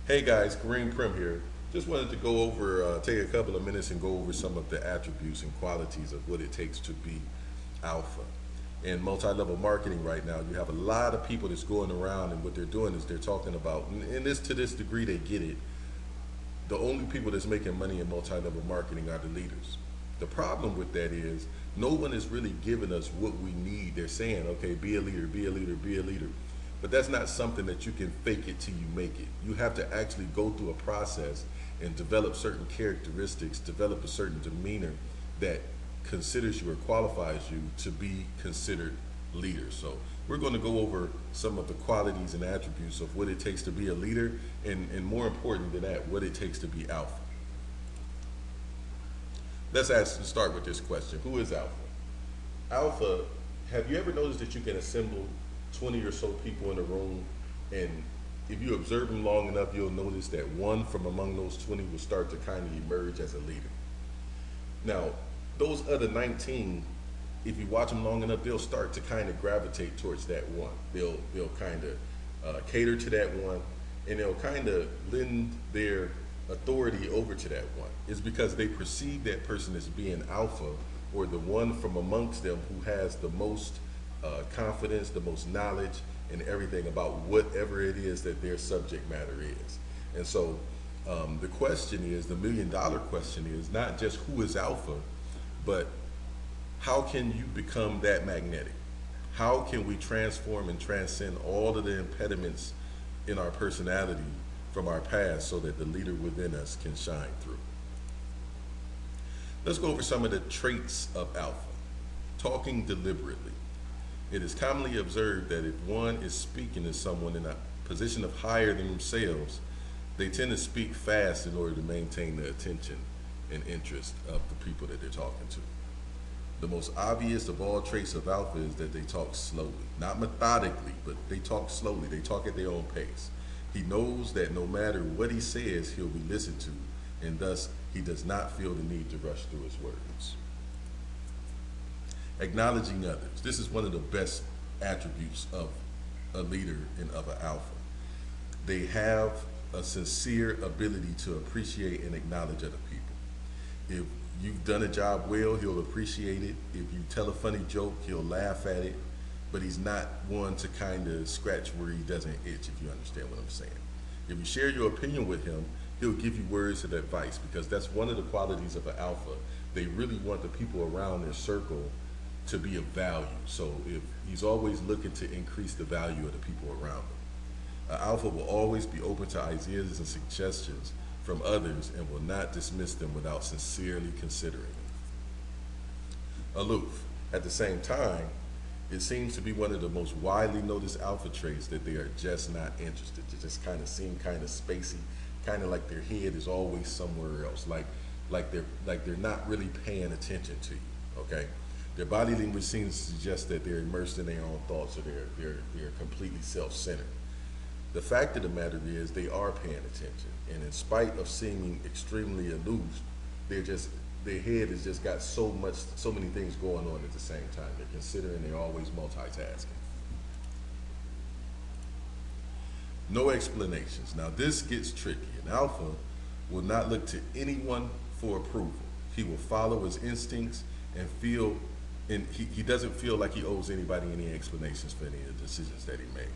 Hey guys, Kariem Primm here. Just wanted to go over, take a couple of minutes and go over some of the attributes and qualities of what it takes to be alpha. In multi-level marketing right now, you have a lot of people that's going around, and what they're doing is they're talking about, and this to this degree they get it. The only people that's making money in multi-level marketing are the leaders. The problem with that is no one is really giving us what we need. They're saying, okay, be a leader, be a leader, be a leader. But that's not something that you can fake it till you make it. You have to actually go through a process and develop certain characteristics, develop a certain demeanor that considers you or qualifies you to be considered leader. So we're going to go over some of the qualities and attributes of what it takes to be a leader, and more important than that, what it takes to be alpha. Start with this question. Who is alpha? Alpha, have you ever noticed that you can assemble 20 or so people in a room, and if you observe them long enough, you'll notice that one from among those 20 will start to kind of emerge as a leader. Now, those other 19, if you watch them long enough, they'll start to kind of gravitate towards that one. They'll kind of cater to that one, and they'll kind of lend their authority over to that one. It's because they perceive that person as being alpha, or the one from amongst them who has the most confidence, the most knowledge, and everything about whatever it is that their subject matter is. And so the question is, the $1 million question is not just who is alpha, but how can you become that magnetic? How can we transform and transcend all of the impediments in our personality from our past so that the leader within us can shine through? Let's go over some of the traits of alpha. Talking deliberately. It is commonly observed that if one is speaking to someone in a position of higher than themselves, they tend to speak fast in order to maintain the attention and interest of the people that they're talking to. The most obvious of all traits of alpha is that they talk slowly, not methodically, but they talk slowly. They talk at their own pace. He knows that no matter what he says, he'll be listened to, and thus he does not feel the need to rush through his words. Acknowledging others. This is one of the best attributes of a leader and of an alpha. They have a sincere ability to appreciate and acknowledge other people. If you've done a job well, he'll appreciate it. If you tell a funny joke, he'll laugh at it. But he's not one to kind of scratch where he doesn't itch, if you understand what I'm saying. If you share your opinion with him, he'll give you words of advice, because that's one of the qualities of an alpha. They really want the people around their circle to be of value. So if he's always looking to increase the value of the people around him. An alpha will always be open to ideas and suggestions from others and will not dismiss them without sincerely considering them. Aloof. At the same time, it seems to be one of the most widely noticed alpha traits that they are just not interested. They just kind of seem kind of spacey, kind of like their head is always somewhere else, like they're not really paying attention to you. Okay, their body language seems to suggest that they're immersed in their own thoughts, or they're completely self-centered. The fact of the matter is they are paying attention, and in spite of seeming extremely aloof, their head has just got so many things going on at the same time. They're considering, they're always multitasking. No explanations. Now this gets tricky. An alpha will not look to anyone for approval. He will follow his instincts and he doesn't feel like he owes anybody any explanations for any of the decisions that he made.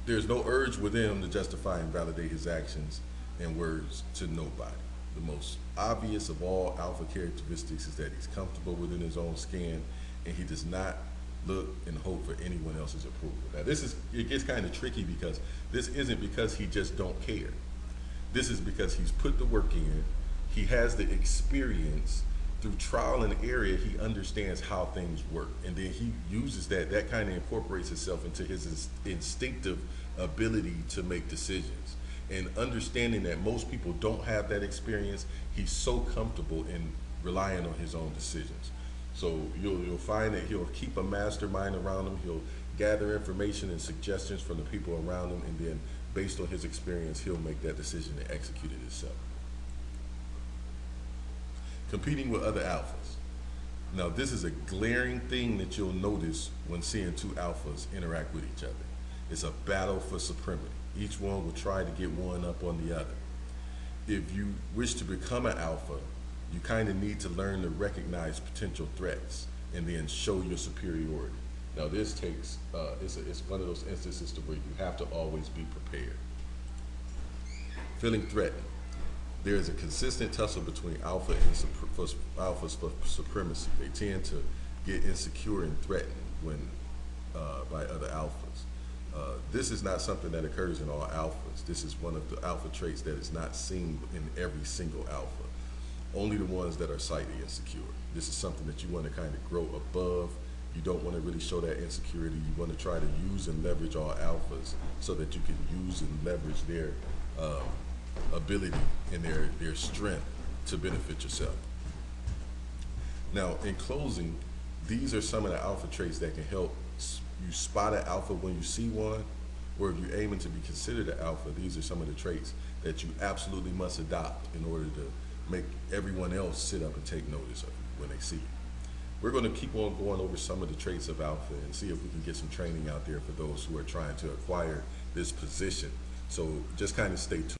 There's no urge within him to justify and validate his actions and words to nobody. The most obvious of all alpha characteristics is that he's comfortable within his own skin, and he does not look and hope for anyone else's approval. Now it gets kind of tricky, because this isn't because he just don't care. This is because he's put the work in, he has the experience. Through trial and error, he understands how things work, and then he uses that kind of incorporates itself into his instinctive ability to make decisions. And understanding that most people don't have that experience, he's so comfortable in relying on his own decisions. So you'll find that he'll keep a mastermind around him, he'll gather information and suggestions from the people around him, and then based on his experience, he'll make that decision and execute it himself. Competing with other alphas. Now, this is a glaring thing that you'll notice when seeing two alphas interact with each other. It's a battle for supremacy. Each one will try to get one up on the other. If you wish to become an alpha, you kind of need to learn to recognize potential threats and then show your superiority. Now this takes, it's one of those instances to where you have to always be prepared. Feeling threatened. There is a consistent tussle between alpha and alphas for supremacy. They tend to get insecure and threatened when by other alphas. This is not something that occurs in all alphas. This is one of the alpha traits that is not seen in every single alpha. Only the ones that are slightly insecure. This is something that you want to kind of grow above. You don't want to really show that insecurity. You want to try to use and leverage all alphas so that you can use and leverage their ability and their strength to benefit yourself. Now, in closing, these are some of the alpha traits that can help you spot an alpha when you see one, or if you're aiming to be considered an alpha, these are some of the traits that you absolutely must adopt in order to make everyone else sit up and take notice of you when they see you. We're going to keep on going over some of the traits of alpha and see if we can get some training out there for those who are trying to acquire this position. So just kind of stay tuned.